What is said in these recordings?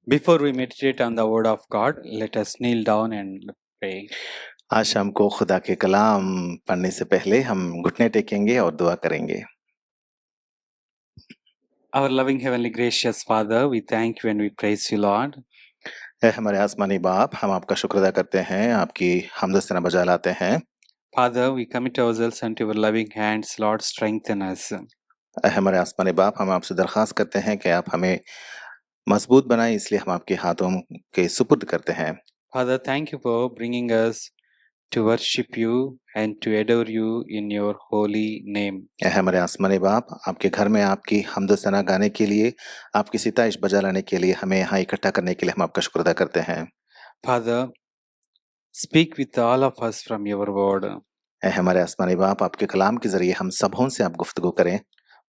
Before we meditate on the Word of God, let us kneel down and pray. आज शाम को खुदा के कलाम पढ़ने से पहले हम घुटने टेकेंगे और दुआ करेंगे। Our loving Heavenly Gracious Father, we thank you and we praise you, Lord. ऐ हमारे आसमानी बाप, हम आपका शुक्र अदा करते हैं, आपकी हमद सना बजा लाते हैं। Father, we commit ourselves unto your loving hands, Lord, strengthen us. ऐ हमारे आसमानी बाप, हम आपसे दरख्वास्त करते हैं कि आप हमें मजबूत बनाएं, इसलिए हम आपके हाथों के सुपुर्द करते हैं। Father, thank you for bringing us to worship you and to adore you in your holy name. ऐ हमारे आसमानी बाप, आपके घर में आपकी हमद सना गाने के लिए, आपकी सिताइश बजा लाने के लिए, हमें यहाँ इकट्ठा करने के लिए हम आपका शुक्र अदा करते हैं। Father, speak with all of us from your word. ऐ हमारे आसमानी बाप, आपके कलाम के जरिए हम सबों से आप गुफ्तगू करें।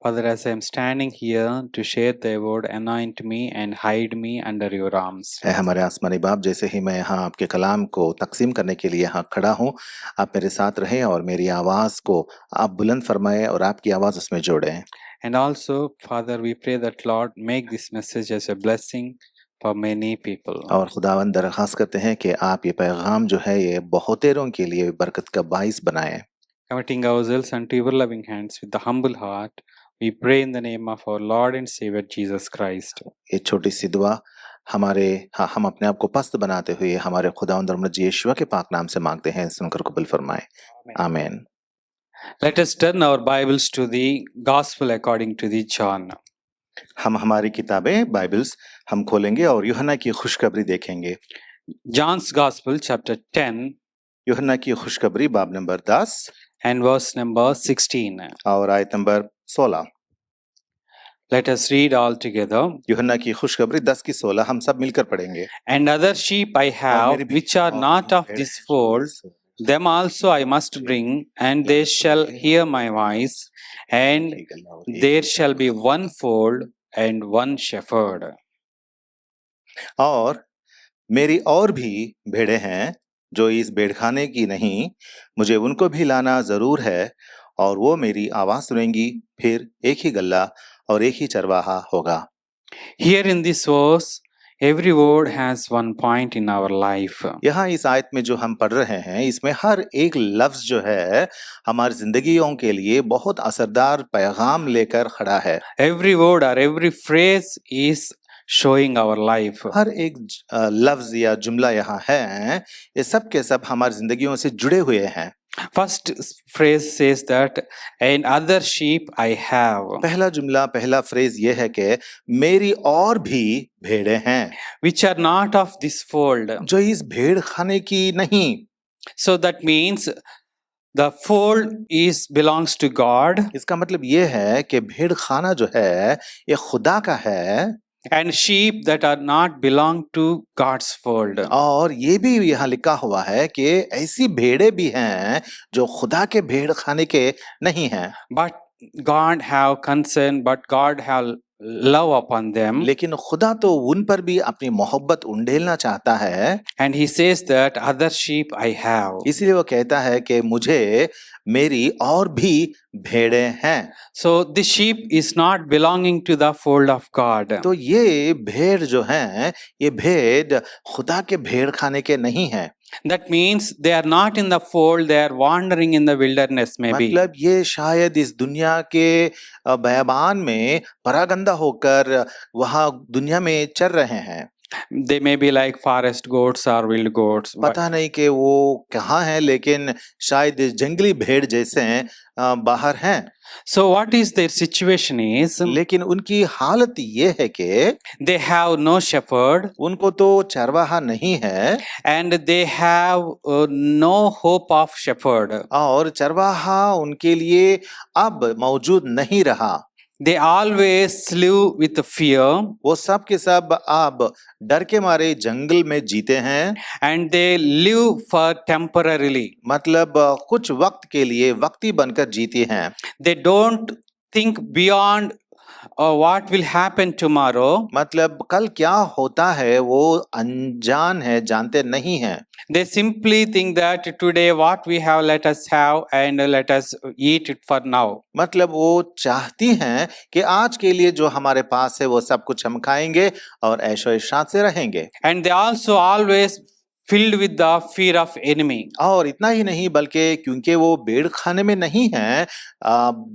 Father, as I am standing here to share thy word, anoint me and hide me under your arms. ऐ हमारे आसमानी बाप, जैसे ही मैं यहाँ आपके कलाम को तकसीम करने के लिए यहाँ खड़ा हूँ, आप मेरे साथ रहें और मेरी आवाज़ को आप बुलंद फरमाएं और आपकी आवाज़ उसमें जोड़ें। And also, Father, we pray that Lord make this message as a blessing for many people. और खुदावंद दरख्वास्त करते हैं कि आप ये पैगाम जो है ये बहुतेरों के लिए बरकत का बाइस बनाएं। Committing ourselves unto your loving hands with the humble heart, we pray in the name of our Lord and Savior Jesus Christ. ये छोटी सी दुआ हम अपने आप को पस्त बनाते हुए हमारे खुदावंद और मुझे यीशु के पाक नाम से मांगते हैं, सुनकर कबूल फरमाएं। आमीन। Let us turn our Bibles to the Gospel according to the John. हम हमारी किताबें बाइबल्स हम खोलेंगे और यूहन्ना की खुशखबरी देखेंगे। John's Gospel, chapter 10 यूहन्ना की खुशखबरी बाब नंबर 10 and verse number 16. और आयत number 16। Let us read all together. यूहन्ना की खुशखबरी 10 की 16 हम सब मिलकर पढ़ेंगे। And other sheep I have, which are not of this fold, them also I must bring, and they shall hear my voice, and there shall be one fold and one shepherd. और मेरी और भी भेड़ें हैं जो इस भेड़खाने की नहीं, मुझे उनको भी लाना जरूर है, और वो मेरी आवाज सुनेंगी, फिर एक ही गल्ला और एक ही चरवाहा होगा। Here in this verse, every word has one point in our life. यहाँ इस आयत में जो हम पढ़ रहे हैं, इसमें हर एक लफ्ज जो है हमारी जिंदगियों के लिए बहुत असरदार पैगाम लेकर खड़ा है। Every word or every phrase is showing our life. हर एक लफ्ज या जुमला यहाँ है, ये सब के सब हमारी जिंदगियों से जुड़े हुए हैं। First phrase says that, and other sheep I have, पहला जुमला, पहला फ्रेज ये है कि मेरी और भी भेड़ें हैं which are not of this fold. जो इस भेड़ खाने की नहीं। So that means the fold is belongs to God, इसका मतलब ये है कि भेड़ खाना जो है ये खुदा का है, and sheep that are not belong to God's fold. और ये भी यहाँ लिखा हुआ है कि ऐसी भेड़ें भी हैं जो खुदा के भेड़ खाने के नहीं हैं। But God have concern, but God have love upon them. लेकिन खुदा तो उन पर भी अपनी मोहब्बत उंडेलना चाहता है, And he says that other sheep I have. इसलिए वो कहता है कि मुझे मेरी और भी भेड़ें हैं। So this sheep is not belonging to the fold of God. तो ये भेड़ जो हैं, ये भेड़ खुदा के भेड़ खाने के नहीं हैं। That means they are not in the fold, they are wandering in the wilderness maybe. मतलब ये शायद इस दुनिया के बयाबान में परागंदा होकर वहाँ दुनिया में चर रहे हैं। They may be like forest goats or wild goats. पता नहीं कि वो कहाँ हैं, लेकिन शायद जंगली भेड़ जैसे बाहर हैं। So what is their situation is, लेकिन उनकी हालत ये है कि they have no shepherd उनको तो चरवाहा नहीं है, and they have no hope of shepherd. और चरवाहा उनके लिए अब मौजूद नहीं रहा। They always live with fear वो सब के सब अब डर के मारे जंगल में जीते हैं, and they live for temporarily. मतलब कुछ वक्त के लिए वक्ती बनकर जीते हैं। They don't think beyond what will happen tomorrow. मतलब कल क्या होता है वो अनजान है, जानते नहीं हैं। They simply think that today what we have, let us have and let us eat it for now. मतलब वो चाहती हैं कि आज के लिए जो हमारे पास है वो सब कुछ हम खाएंगे और ऐशो इशरात से रहेंगे। And they also always filled with the fear of enemy. और इतना ही नहीं बल्कि क्योंकि वो भेड़ खाने में नहीं है,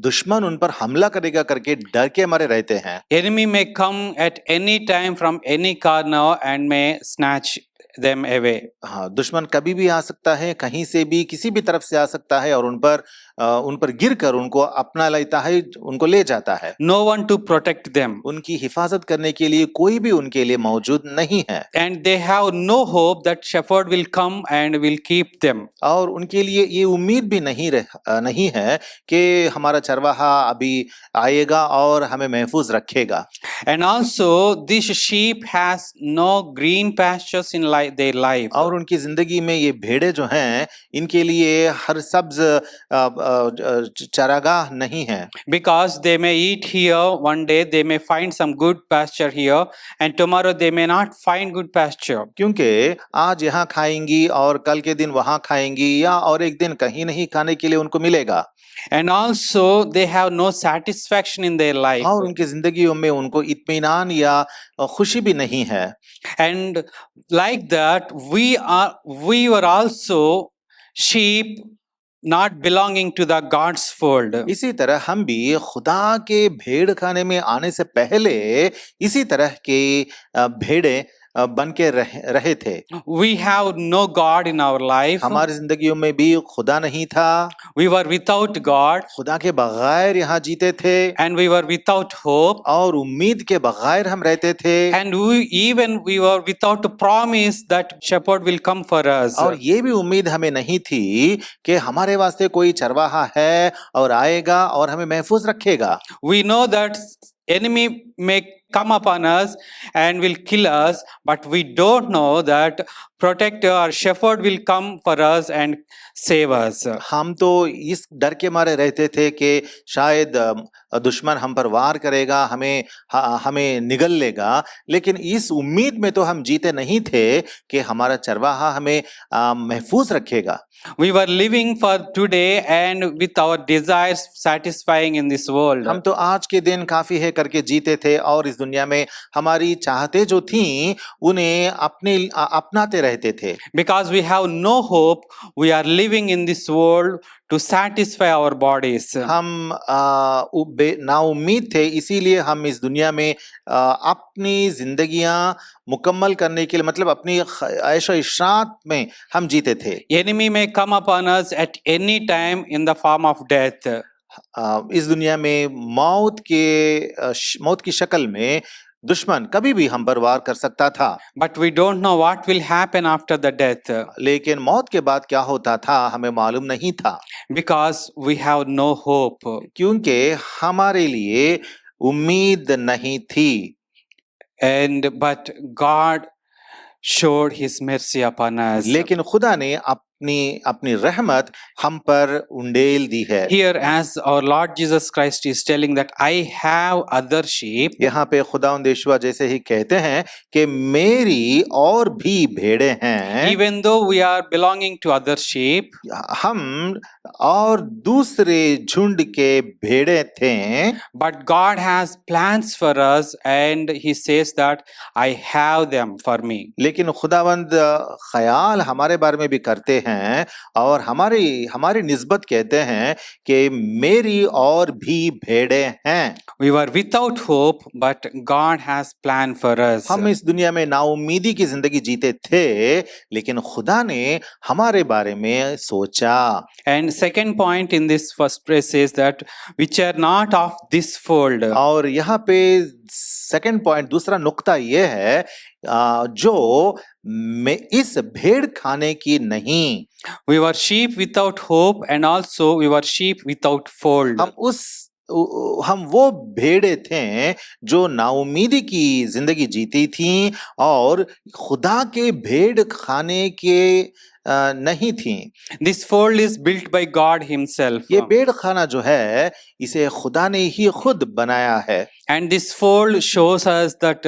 दुश्मन उन पर हमला करेगा करके डर के मारे रहते हैं। Enemy may come at any time from any corner and may snatch them away. हाँ, दुश्मन कभी भी आ सकता है, कहीं से भी किसी भी तरफ से आ सकता है और उन पर गिर कर उनको अपना लेता है, उनको ले जाता है। No one to protect them. उनकी हिफाजत करने के लिए कोई भी उनके लिए मौजूद नहीं है। And they have no hope that shepherd will come and will keep them. और उनके लिए ये उम्मीद भी नहीं है कि हमारा चरवाहा अभी आएगा और हमें महफूज रखेगा। And also this sheep has no green pastures in their life. और उनकी जिंदगी में ये भेड़ें जो हैं इनके लिए हर सब्ज चारागाह नहीं है। Because they may eat here one day, they may find some good pasture here, and tomorrow they may not find good pasture. क्योंकि आज यहाँ खाएंगी और कल के दिन वहां खाएंगी या और एक दिन कहीं नहीं खाने के लिए उनको मिलेगा। And also they have no satisfaction in their life. और उनकी जिंदगियों में उनको इत्मीनान या खुशी भी नहीं है। And like that, we were also sheep not belonging to the God's fold. इसी तरह हम भी खुदा के भेड़ खाने में आने से पहले इसी तरह के भेड़ें बन के रहे थे। We have no God in our life. हमारी जिंदगियों में भी खुदा नहीं था। We were without God. खुदा के बगैर यहाँ जीते थे। And we were without hope. और उम्मीद के बगैर हम रहते थे। And we were without a promise that shepherd will come for us. और ये भी उम्मीद हमें नहीं थी कि हमारे वास्ते कोई चरवाहा है और आएगा और हमें महफूज रखेगा। We know that enemy may come upon us and will kill us, but we don't know that protector or shepherd will come for us and save us. हम तो इस डर के मारे रहते थे कि शायद दुश्मन हम पर वार करेगा, हमें निगल लेगा, लेकिन इस उम्मीद में तो हम जीते नहीं थे कि हमारा चरवाहा हमें महफूज रखेगा। We were living for today and with our desires satisfying in this world. हम तो आज के दिन काफी है करके जीते थे और इस दुनिया में हमारी चाहते जो थी उन्हें अपनाते रहते थे। Because we have no hope, we are living in this world to satisfy our bodies. हम ना उम्मीद थे, इसीलिए हम इस दुनिया में अपनी जिंदगियां मुकम्मल करने के लिए मतलब अपनी ऐशो इशरात में हम जीते थे। Enemy may come upon us at any time in the form of death. इस दुनिया में मौत की शक्ल में दुश्मन कभी भी हम पर वार कर सकता था। But we don't know what will happen after the death. लेकिन मौत के बाद क्या होता था हमें मालूम नहीं था। Because we have no hope. क्योंकि हमारे लिए उम्मीद नहीं थी। But God showed His mercy upon us. लेकिन खुदा ने अपनी रहमत हम पर उंडेल दी है। Here, as our Lord Jesus Christ is telling that I have other sheep. यहाँ पे खुदावंद यीशु जैसे ही कहते हैं कि मेरी और भी भेड़ें हैं। Even though we are belonging to other sheep, हम और दूसरे झुंड के भेड़ें थे। But God has plans for us and He says that I have them for me. लेकिन खुदावंद ख्याल हमारे बारे में भी करते हैं और हमारी निस्बत कहते हैं कि मेरी और भी भेड़ें हैं। We were without hope, but God has planned for us. हम इस दुनिया में नाउम्मीदी की जिंदगी जीते थे, लेकिन खुदा ने हमारे बारे में सोचा। And second point in this first phrase is that which are not of this fold. और यहाँ पे सेकंड पॉइंट दूसरा नुक्ता ये है जो इस भेड़ खाने की नहीं। We were sheep without hope and also we were sheep without fold. हम उस हम वो भेड़ें थे जो नाउमीदी की जिंदगी जीती थीं और खुदा के भेड़ खाने के नहीं थीं। This fold is built by God Himself. ये भेड़ खाना जो है इसे खुदा ने ही खुद बनाया है। And this fold shows us that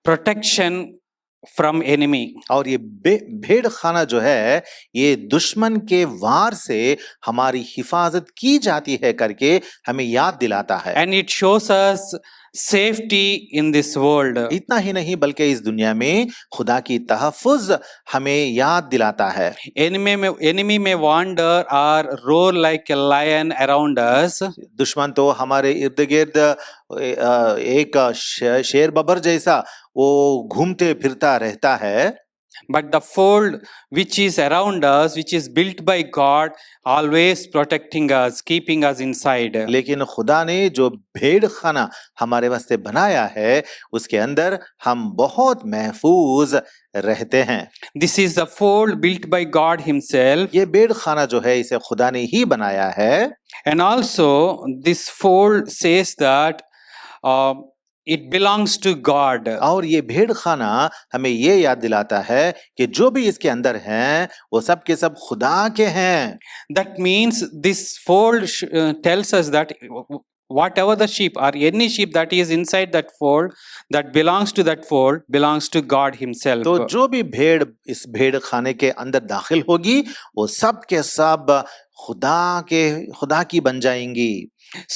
protection from enemy. और ये भेड़ खाना जो है ये दुश्मन के वार से हमारी हिफाजत की जाती है करके हमें याद दिलाता है। And it shows us safety in this world. इतना ही नहीं बल्कि इस दुनिया में खुदा की तहफ़्फ़ुज़ हमें याद दिलाता है। Enemy may wander or roar like a lion around us. दुश्मन तो हमारे इर्द गिर्द एक शेर बबर जैसा वो घूमते फिरता रहता है। But the fold which is around us, which is built by God, always protecting us, keeping us inside. लेकिन खुदा ने जो भेड़ खाना हमारे वास्ते बनाया है उसके अंदर हम बहुत महफूज रहते हैं। This is the fold built by God Himself. ये भेड़ खाना जो है इसे खुदा ने ही बनाया है। And also this fold says that it belongs to God. और ये भेड़ खाना हमें ये याद दिलाता है कि जो भी इसके अंदर हैं वो सब के सब खुदा के हैं। That means this fold tells us that whatever the sheep or any sheep that is inside that fold that belongs to that fold belongs to God Himself. तो जो भी भेड़ इस भेड़ खाने के अंदर दाखिल होगी वो सब के सब खुदा की बन जाएंगी।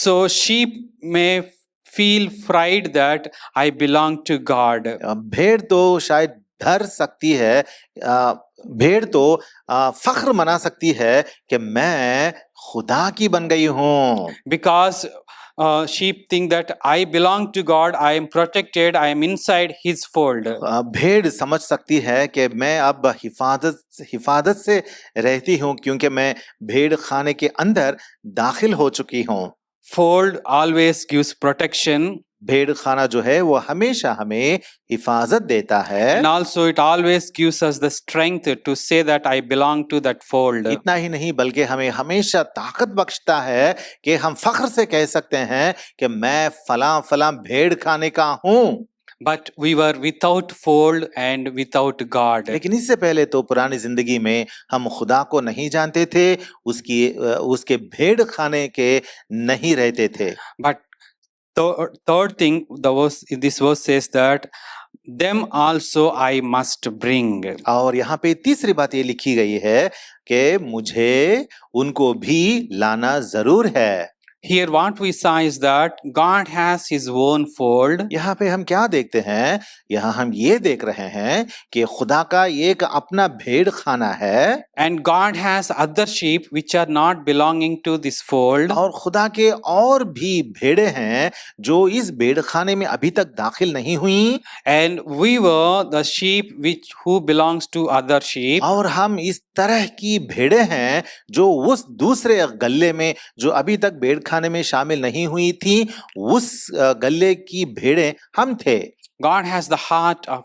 So sheep may feel pride that I belong to God. भेड़ तो शायद डर सकती है, भेड़ तो फख्र मना सकती है कि मैं खुदा की बन गई हूँ। Because sheep think that I belong to God, I am protected, I am inside His fold. भेड़ समझ सकती है कि मैं अब हिफाजत से रहती हूँ क्योंकि मैं भेड़ खाने के अंदर दाखिल हो चुकी हूँ। Fold always gives protection. भेड़ खाना जो है वो हमेशा हमें हिफाजत देता है। And also it always gives us the strength to say that I belong to that fold. इतना ही नहीं बल्कि हमें हमेशा ताकत बख्शता है कि हम फख्र से कह सकते हैं कि मैं फलां भेड़ खाने का हूँ। But we were without fold and without God. लेकिन इससे पहले तो पुरानी जिंदगी में हम खुदा को नहीं जानते थे, उसके भेड़ खाने के नहीं रहते थे। But third thing, this verse says that them also I must bring. और यहाँ पे तीसरी बात ये लिखी गई है कि मुझे उनको भी लाना जरूर है। Here what we saw is that God has His own fold. यहाँ पे हम क्या देखते हैं? यहाँ हम ये देख रहे हैं कि खुदा का एक अपना भेड़ खाना है। And God has other sheep which are not belonging to this fold. और खुदा के और भी भेड़ें हैं जो इस भेड़ खाने में अभी तक दाखिल नहीं हुई। And we were the sheep who belongs to other sheep. और हम इस तरह की भेड़ें हैं जो उस दूसरे गल्ले में जो अभी तक भेड़ खाने में शामिल नहीं हुई थी, उस गल्ले की भेड़ें हम थे। God has the heart of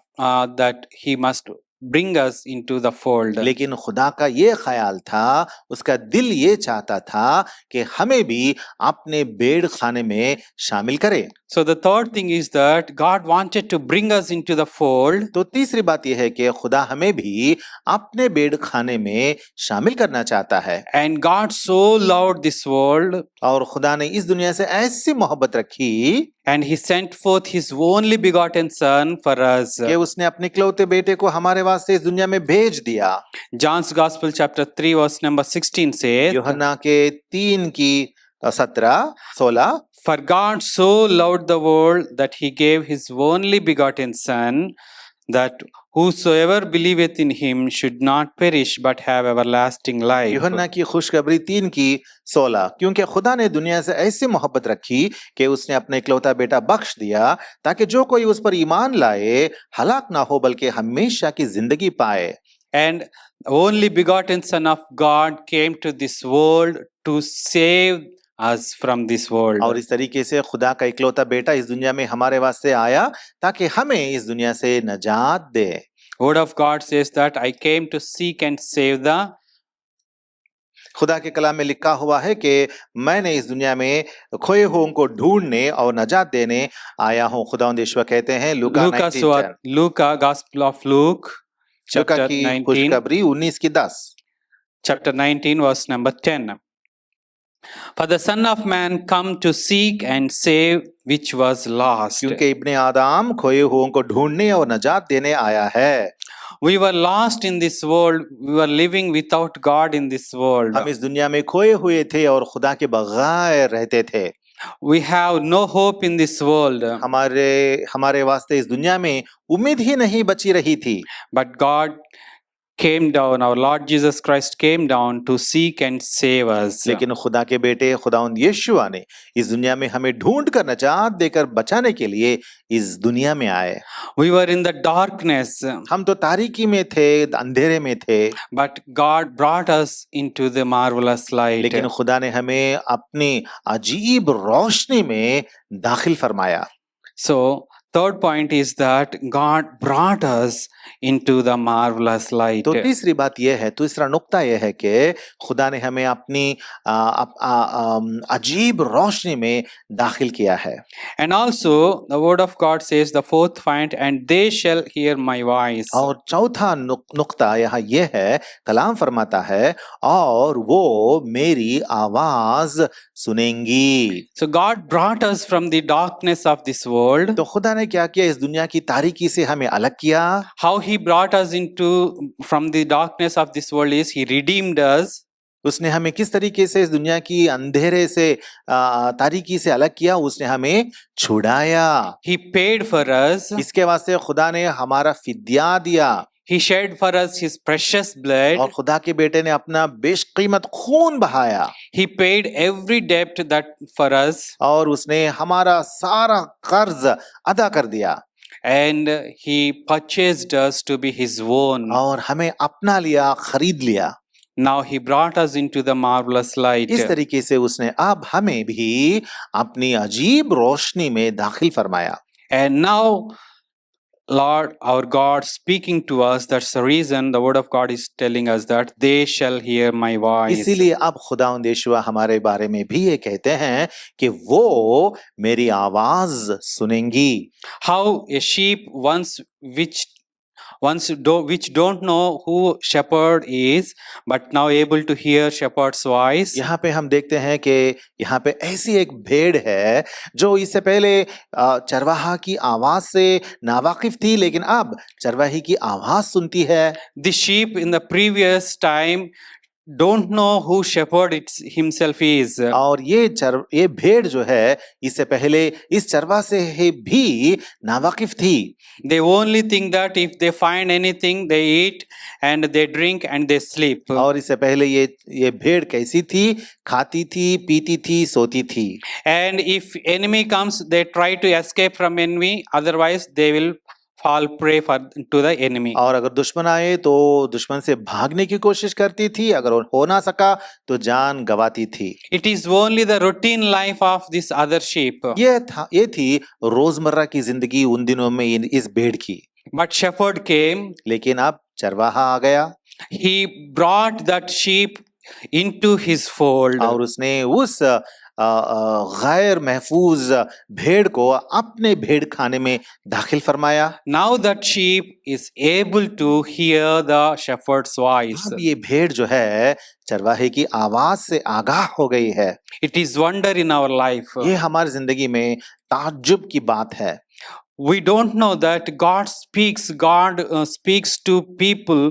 that He must bring us into the fold. लेकिन खुदा का ये ख्याल था, उसका दिल ये चाहता था कि हमें भी अपने भेड़ खाने में शामिल करे। So the third thing is that God wanted to bring us into the fold. तो तीसरी बात यह है कि खुदा हमें भी अपने भेड़ खाने में शामिल करना चाहता है। And God so loved this world. और खुदा ने इस दुनिया से ऐसी मोहब्बत रखी And He sent forth His only begotten Son for us. कि उसने अपने इकलौते बेटे को हमारे वास्ते इस दुनिया में भेज दिया। John's Gospel chapter 3 verse number 16 says, यूहन्ना के 3 की 17-16, For God so loved the world that He gave His only begotten Son, that whosoever believeth in Him should not perish but have everlasting life. यूहन्ना की खुशखबरी 3 की 16, क्योंकि खुदा ने दुनिया से ऐसी मोहब्बत रखी कि उसने अपने इकलौता बेटा बख्श दिया ताकि जो कोई उस पर ईमान लाए हलाक ना हो बल्कि हमेशा की जिंदगी पाए। And only begotten Son of God came to this world to save us from this world. और इस तरीके से खुदा का इकलौता बेटा इस दुनिया में हमारे वास्ते आया ताकि हमें इस दुनिया से नजात दे। Word of God says that I came to seek and save the खुदा के कलाम में लिखा हुआ है कि मैंने इस दुनिया में खोए हुओं को ढूंढने और नजात देने आया हूँ। खुदावंद यीशु कहते हैं लूका Luca, Gospel of Luke, Luka chapter की 19, खुशखबरी 19:10। chapter 19, verse number 10. For the Son of Man come to seek and save which was lost. क्योंकि इब्ने आदम खोए हुओं को ढूंढने और नजात देने आया है। We were lost in this world. We were living without God in this world. हम इस दुनिया में खोए हुए थे और खुदा के बगैर रहते थे। We have no hope in this world. हमारे वास्ते इस दुनिया में उम्मीद ही नहीं बची रही थी। But God came down, our Lord Jesus Christ came down to seek and save us. लेकिन खुदा के बेटे खुदावंद यीशुआ ने इस दुनिया में हमें ढूंढ कर नजात देकर बचाने के लिए इस दुनिया में आए। We were in the darkness. हम तो तारीकी में थे, अंधेरे में थे। But God brought us into the marvelous light. लेकिन खुदा ने हमें अपनी अजीब रोशनी में दाखिल फरमाया। So third point is that God brought us into the marvelous light. तो तीसरी बात यह है, तीसरा नुक्ता यह है कि खुदा ने हमें अपनी अजीब रोशनी में दाखिल किया है। And also the word of God says the fourth point, and they shall hear my voice. और चौथा नुक्ता यहाँ यह है, कलाम फरमाता है और वो मेरी आवाज सुनेंगी। So God brought us from the darkness of this world. तो खुदा ने क्या किया, इस दुनिया की तारीकी से हमें अलग किया। How he brought us from the darkness of this world is he redeemed us. उसने हमें किस तरीके से इस दुनिया की अंधेरे से तारीकी से अलग किया, उसने हमें छुड़ाया। He paid for us. इसके वास्ते खुदा ने हमारा फिद्या दिया। He shed for us his precious blood. और खुदा के बेटे ने अपना बेशकीमत खून बहाया। He paid every debt that for us. और उसने हमारा सारा कर्ज अदा कर दिया। And he purchased us to be his own. और हमें अपना लिया, खरीद लिया। Now he brought us into the marvelous light. इस तरीके से उसने अब हमें भी अपनी अजीब रोशनी में दाखिल फरमाया। And now Lord our God speaking to us, that's the reason the word of God is telling us that they shall hear my voice. इसीलिए अब खुदावंद यीशुआ हमारे बारे में भी ये कहते हैं कि वो मेरी आवाज सुनेंगी। How a sheep which don't know who shepherd is, but now able to hear shepherd's voice. यहाँ पे हम देखते हैं कि यहाँ पे ऐसी एक भेड़ है जो इससे पहले चरवाहा की आवाज से नावाकिफ थी, लेकिन अब चरवाही की आवाज सुनती है। The sheep in the previous time don't know who shepherd himself is. और ये भेड़ जो है इससे पहले इस चरवा से भी नावाकिफ थी। They only think that if they find anything they eat and they drink and they sleep. और इससे पहले ये भेड़ कैसी थी, खाती थी, पीती थी, सोती थी। And if enemy comes they try to escape from enemy, otherwise they will fall prey to the enemy. और अगर दुश्मन आए तो दुश्मन से भागने की कोशिश करती थी, अगर हो ना सका तो जान गवाती थी। It is only the routine life of this other sheep. ये थी रोजमर्रा की जिंदगी उन दिनों में इस भेड़ की। But shepherd came. लेकिन अब चरवाहा आ गया। He brought that sheep into his fold. और उसने उस गैर महफूज भेड़ को अपने भेड़ खाने में दाखिल फरमाया। Now that sheep is able to hear the shepherd's voice. अब ये भेड़ जो है चरवाहे की आवाज से आगाह हो गई है। It is wonder in our life. ये हमारी जिंदगी में ताज्जुब की बात है। We don't know that God speaks to people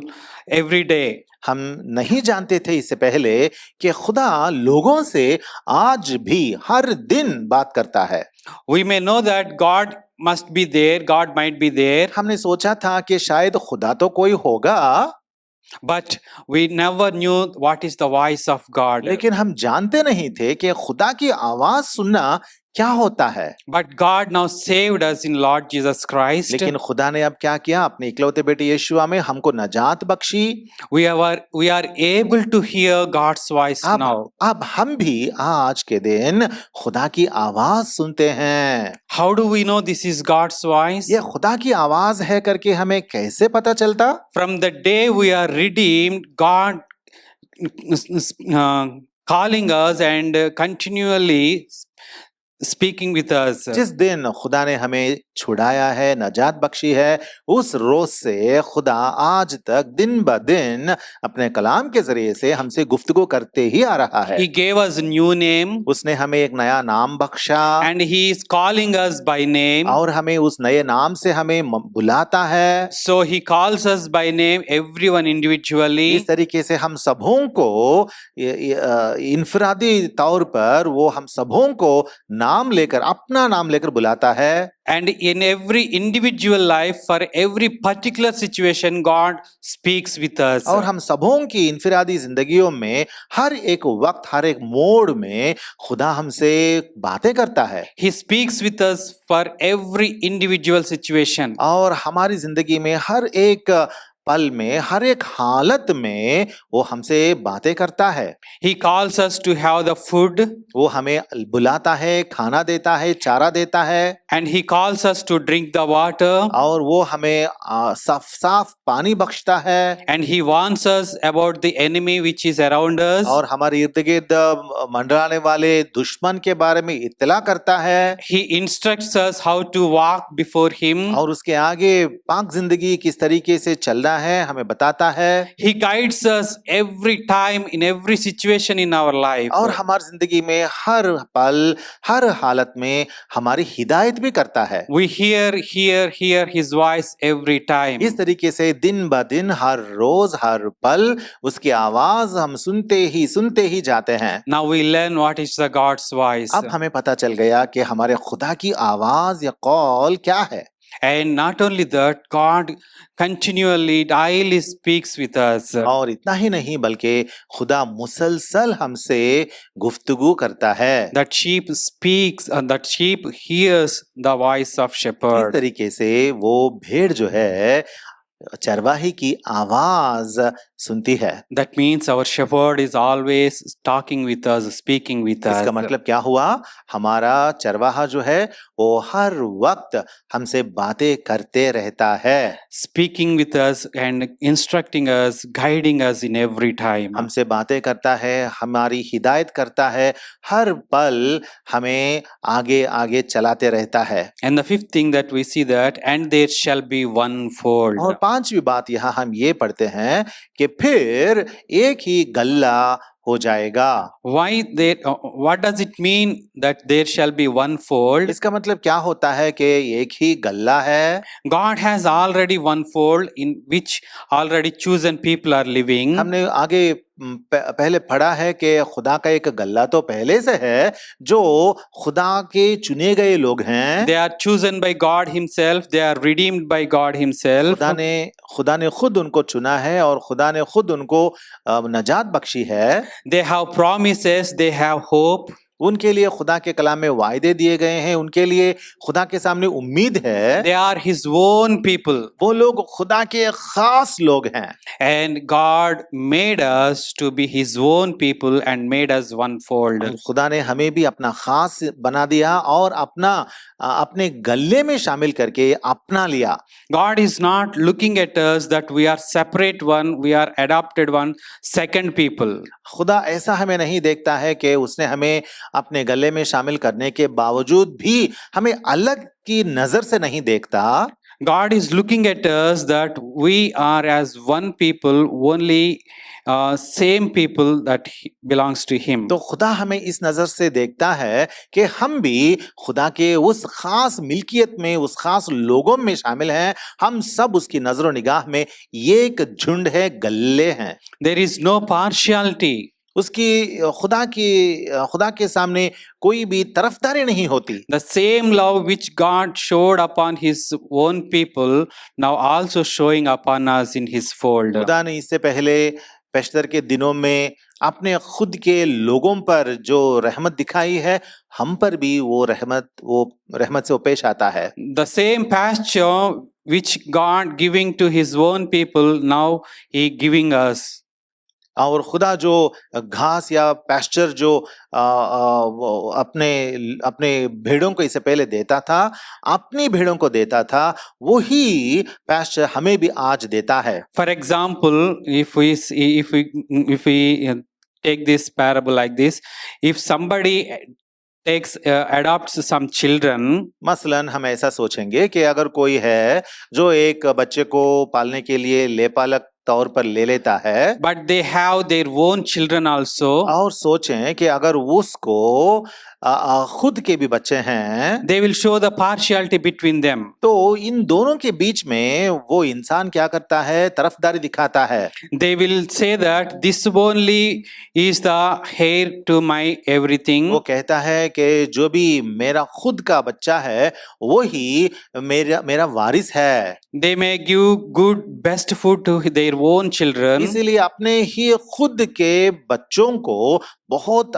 every day. हम नहीं जानते थे इससे पहले कि खुदा लोगों से आज भी हर दिन बात करता है। We may know that God must be there, God might be there. हमने सोचा था कि शायद खुदा तो कोई होगा, but we never knew what is the voice of God. लेकिन हम जानते नहीं थे कि खुदा की आवाज सुनना क्या होता है। But God now saved us in Lord Jesus Christ. लेकिन खुदा ने अब क्या किया, अपने इकलौते बेटे यीशुआ में हमको नजात Bakshi. We are able to hear God's voice now. अब हम भी आज के दिन खुदा की आवाज सुनते हैं। How do we know this is God's voice? ये खुदा की आवाज है करके हमें कैसे पता चलता? From the day we are redeemed, God calling us and continually speaking with us. जिस दिन खुदा ने हमें छुड़ाया है, नजात बख्शी है, उस रोज से खुदा आज तक दिन ब दिन अपने कलाम के जरिए से हमसे गुफ्तगू करते ही आ रहा है। He gave us a new name उसने हमें एक नया नाम बख्शा and he is calling us by name. और हमें उस नए नाम से हमें बुलाता है। So he calls us by name, everyone individually. इस तरीके से हम सबों को इनफरादी तौर पर वो हम सबों को नाम लेकर, अपना नाम लेकर बुलाता है। And in every individual life, for every particular situation, God speaks with us. और हम सबों की इनफरादी जिंदगियों में हर एक वक्त, हर एक मोड़ में खुदा हमसे बातें करता है। He speaks with us for every individual situation. और हमारी जिंदगी में हर एक पल में, हर एक हालत में वो हमसे बातें करता है। He calls us to have the food. वो हमें बुलाता है, खाना देता है, चारा देता है। And he calls us to drink the water. और वो हमें साफ साफ पानी बख्शता है। And he warns us about the enemy which is around us. और हमारे इर्द गिर्द मंडराने वाले दुश्मन के बारे में इत्तला करता है। He instructs us how to walk before him. और उसके आगे पाक जिंदगी किस तरीके से चलना है हमें बताता है। He guides us every time in every situation in our life. और हमारी जिंदगी में हर पल, हर हालत में हमारी हिदायत भी करता है। We hear his voice every time. इस तरीके से दिन ब दिन, हर रोज, हर पल उसकी आवाज हम सुनते ही जाते हैं। Now we learn what is the God's voice. अब हमें पता चल गया कि हमारे खुदा की आवाज या कॉल क्या है। And not only that, God continually, daily speaks with us. और इतना ही नहीं बल्कि खुदा मुसलसल हमसे गुफ्तगू करता है। That sheep speaks and that sheep hears the voice of इस shepherd. तरीके से वो भेड़ जो है चरवाही की आवाज सुनती है। That means our shepherd is always talking with us, speaking with us. इसका मतलब क्या हुआ? हमारा चरवाहा जो है वो हर वक्त हमसे बातें करते रहता है। Speaking with us and instructing us, guiding us in every time. हमसे बातें करता है, हमारी हिदायत करता है, हर पल हमें आगे आगे चलाते रहता है। And the fifth thing that we see that, and there shall be one fold. और पांचवी बात यहाँ हम ये पढ़ते हैं कि फिर एक ही गल्ला हो जाएगा। Why there? What does it mean that there shall be one fold? इसका मतलब क्या होता है कि एक ही गल्ला है? God has already one fold in which already chosen people are living. हमने आगे पहले पढ़ा है कि खुदा का एक गल्ला तो पहले से है जो खुदा के चुने गए लोग हैं। They are chosen by God Himself. They are redeemed by God Himself. खुदा ने खुद उनको चुना है और खुदा ने खुद उनको नजात बख्शी है। They have promises. They have hope. उनके लिए खुदा के कलाम में वायदे दिए गए हैं, उनके लिए खुदा के सामने उम्मीद है। They are His own people. वो लोग खुदा के खास लोग हैं। And God made us to be His own people and made us one fold. खुदा ने हमें भी अपना खास बना दिया और अपने गले में शामिल करके अपना लिया। God is not looking at us that we are separate one, we are adopted one, second people. खुदा ऐसा हमें नहीं देखता है कि उसने हमें अपने गले में शामिल करने के बावजूद भी हमें अलग की नजर से नहीं देखता। God is looking at us that we are as one people, only same people that belongs to Him. तो खुदा हमें इस नजर से देखता है कि हम भी खुदा के उस खास मिल्कियत में, उस खास लोगों में शामिल हैं। हम सब उसकी नजर निगाह में एक झुंड है, गल्ले हैं। There is no partiality. उसकी खुदा के सामने कोई भी तरफदारी नहीं होती। The same love which God showed upon His own people now also showing upon us in His fold. खुदा ने इससे पहले पेशतर के दिनों में अपने खुद के लोगों पर जो रहमत दिखाई है, हम पर भी वो रहमत से वो पेश आता है। The same pasture which God giving to His own people, now He giving us. और खुदा जो घास या पैस्चर जो वो अपने अपने भेड़ों को इससे पहले देता था, अपनी भेड़ों को देता था, वही पैस्चर हमें भी आज देता है। For example, if we take this parable like this, if somebody adopts some children, मसलन हम ऐसा सोचेंगे कि अगर कोई है जो एक बच्चे को पालने के लिए लेपालक तौर पर ले लेता है, but they have their own children also, और सोचें कि अगर उसको खुद के भी बच्चे हैं, they will show the partiality between them. तो इन दोनों के बीच में वो इंसान क्या करता है? तरफदारी दिखाता है। They will say that this only is the heir to my everything. वो कहता है कि जो भी मेरा खुद का बच्चा है वही मेरा वारिस है। They may give good best food to their own children, इसीलिए अपने ही खुद के बच्चों को बहुत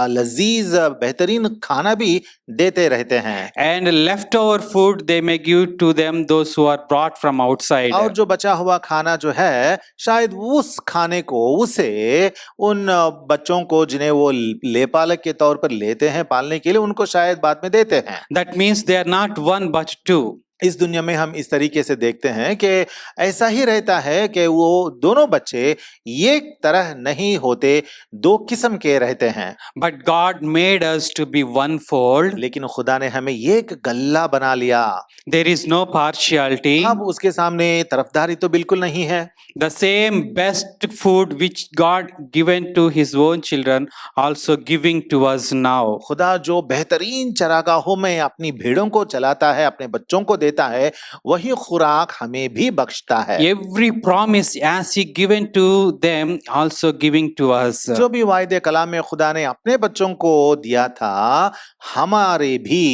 लजीज बेहतरीन खाना भी देते रहते हैं, and leftover food they may give to them those who are brought from outside. और जो बचा हुआ खाना जो है शायद उस खाने को उसे उन बच्चों को जिन्हें वो लेपालक के तौर पर लेते हैं पालने के लिए, उनको शायद बाद में देते हैं। That means they are not one but two. इस दुनिया में हम इस तरीके से देखते हैं कि ऐसा ही रहता है कि वो दोनों बच्चे एक तरह नहीं होते, दो किस्म के रहते हैं। But God made us to be one fold. लेकिन खुदा ने हमें एक गल्ला बना लिया। There is no partiality. अब उसके सामने तरफदारी तो बिल्कुल नहीं है। The same best food which God given to his own children also giving to us now. खुदा जो बेहतरीन चरागाहों में अपनी भेड़ों को चलाता है, अपने बच्चों को देता है, वही खुराक हमें भी बख्शता है। Every promise as he given to them also giving to us. जो भी वायदे कलाम में खुदा ने अपने बच्चों को दिया था, हमारे भी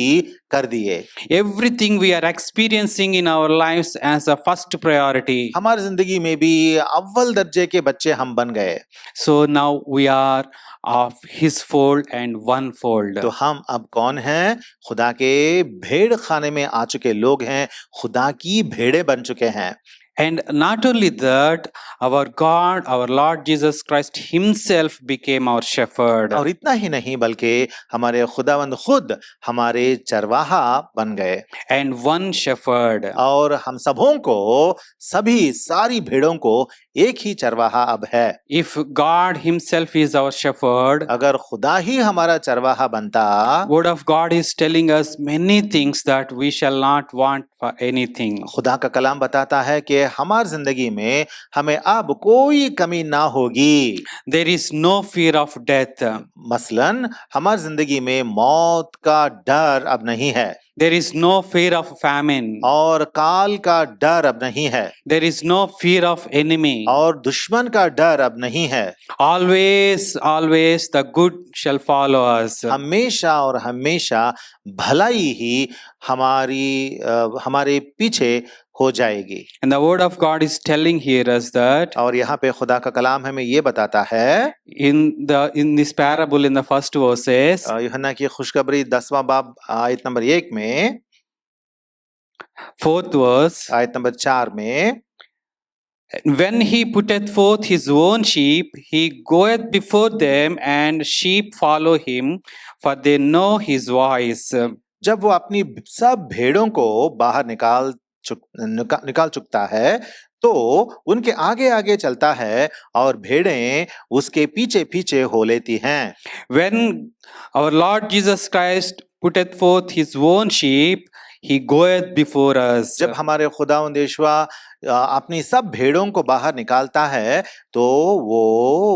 कर दिए। Everything we are experiencing in our lives as a first priority. हमारी जिंदगी में भी अव्वल दर्जे के बच्चे हम बन गए। So now we are of his fold and one fold. तो हम अब कौन हैं? खुदा के भेड़ खाने में आ चुके लोग हैं, खुदा की भेड़ें बन चुके हैं। And not only that, our God, our Lord Jesus Christ himself became our shepherd. और इतना ही नहीं बल्कि हमारे खुदावंद खुद हमारे चरवाहा बन गए। And one shepherd. और हम सबों को, सभी सारी भेड़ों को एक ही चरवाहा अब है। If God himself is our shepherd, अगर खुदा ही हमारा चरवाहा बनता, Word of God is telling us many things that we shall not want for anything. खुदा का कलाम बताता है कि हमारी जिंदगी में हमें अब कोई कमी ना होगी। There is no fear of death. मसलन हमारी जिंदगी में मौत का डर अब नहीं है। There is no fear of famine. और काल का डर अब नहीं है। There is no fear of enemy. और दुश्मन का डर अब नहीं है। Always, always the good shall follow us. हमेशा और हमेशा भलाई ही हमारे पीछे हो जाएगी। And the word of God is telling here us that और यहाँ पे खुदा का कलाम हमें ये बताता है in this parable in the first verses, यूहन्ना की खुशखबरी 10वां बाब आयत नंबर 1 में, 4th verse, आयत नंबर 4 में, when he putteth forth his own sheep, he goeth before them, and sheep follow him, for they know his voice. जब वो अपनी सब भेड़ों को बाहर निकाल चुकता है तो उनके आगे आगे चलता है और भेड़ें उसके पीछे पीछे हो लेती हैं। When our Lord Jesus Christ putteth forth his own sheep, he goeth before us. जब हमारे खुदावंद यीशुआ अपनी सब भेड़ों को बाहर निकालता है तो वो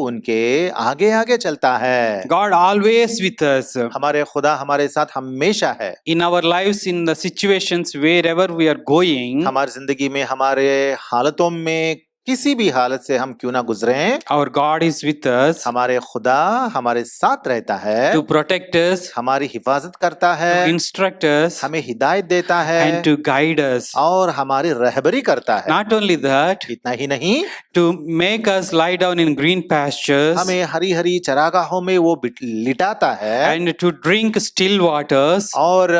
उनके आगे आगे चलता है। God always with us. हमारे खुदा हमारे साथ हमेशा है। In our lives, in the situations wherever we are going, हमारी जिंदगी में, हमारे हालतों में, किसी भी हालत से हम क्यों ना गुजरें, our God is with us हमारे खुदा हमारे साथ रहता है, to protect us, हमारी हिफाजत करता to है, instruct us, हमें हिदायत देता है and to guide us. और हमारी रहबरी करता है। Not only that, इतना ही नहीं, to make us lie down in green pastures हमें हरी हरी चरागाहों में वो लिटाता है and to drink still waters. और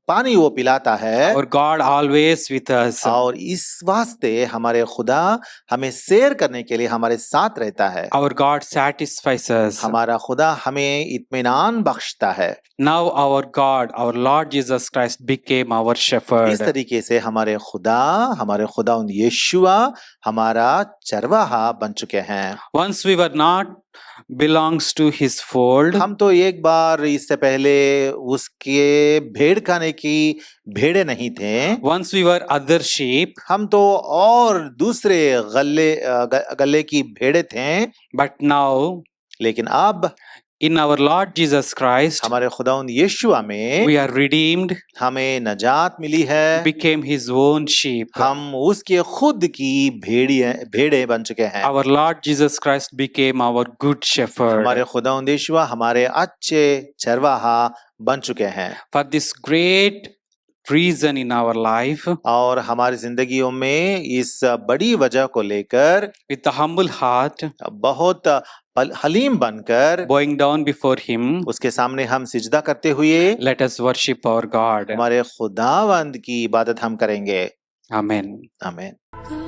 पानी वो पिलाता है। Our God always with us. और इस वास्ते हमारे खुदा हमें शेयर करने के लिए हमारे साथ रहता है। Our God satisfies us. हमारा खुदा हमें इत्मीनान बख्शता है। Now our God, our Lord Jesus Christ became our इस shepherd. तरीके से हमारे खुदा यीशुआ हमारा चरवाहा बन चुके हैं। Once we were not belongs to his fold. हम तो एक बार इससे पहले उसके भेड़ खाने की भेड़े नहीं थे। Once we were other sheep, हम तो और दूसरे गले की भेड़े थे। but now लेकिन अब in our Lord Jesus Christ, हमारे खुदावंद यीशुआ में we are redeemed, हमें नजात मिली है। became his own sheep. हम उसके खुद की भेड़े बन चुके हैं। Our Lord Jesus Christ became our good shepherd. हमारे खुदावंद यीशुआ हमारे अच्छे चरवाहा बन चुके हैं। For this great reason in our life, और हमारी जिंदगियों में इस बड़ी वजह को लेकर with a humble heart, बहुत हलीम बनकर bowing down before him, उसके सामने हम सिजदा करते हुए let us worship our God. हमारे खुदावंद की इबादत हम करेंगे। Amen. आमीन।